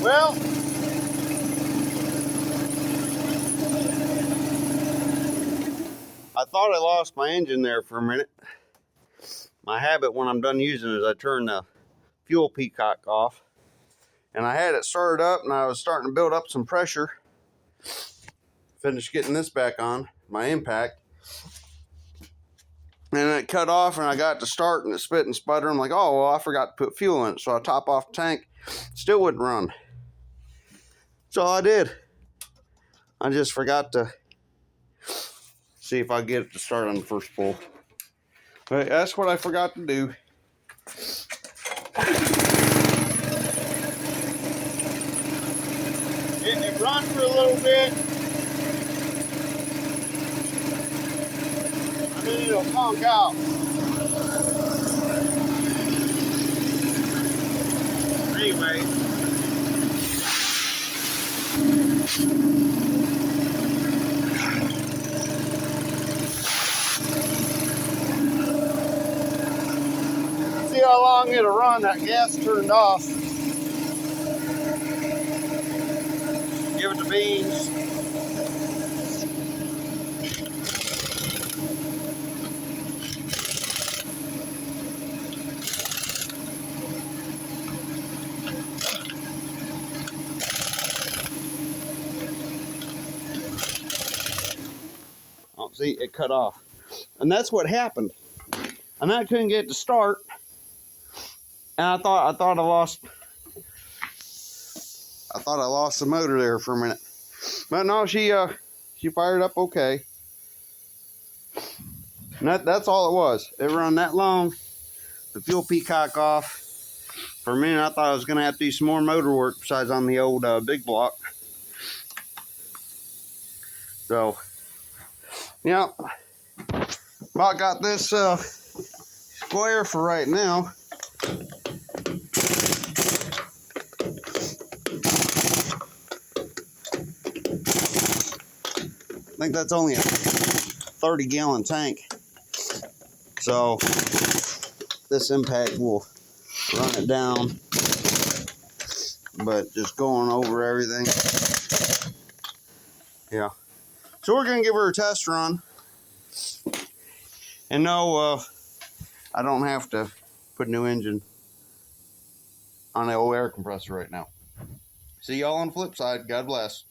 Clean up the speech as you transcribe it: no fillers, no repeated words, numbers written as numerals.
Well, I thought I lost my engine there for a minute. My habit when I'm done using it is I turn the fuel peacock off. And I had it started up and I was starting to build up some pressure. Finished getting this back on, my impact. And it cut off and I got to start and it spit and sputter. I'm like, oh, well, I forgot to put fuel in it. So I top off the tank, still wouldn't run. So I did. I just forgot to see if I get it to start on the first pull. But that's what I forgot to do. Getting it run for a little bit. And then it'll conk out. Anyway. See how long it'll run. That gas turned off. Give it the beans. Oh, see, it cut off. And that's what happened. And I couldn't get it to start. And I thought I lost the motor there for a minute. But no, she fired up okay. And that's all it was. It ran that long. The fuel peacock off. For a minute, I thought I was going to have to do some more motor work besides on the old big block. So, yeah. About got this square for right now. I think that's only a 30-gallon tank. So this impact will run it down. But just going over everything. Yeah. So we're going to give her a test run. And no, I don't have to put a new engine on the old air compressor right now. See y'all on the flip side. God bless.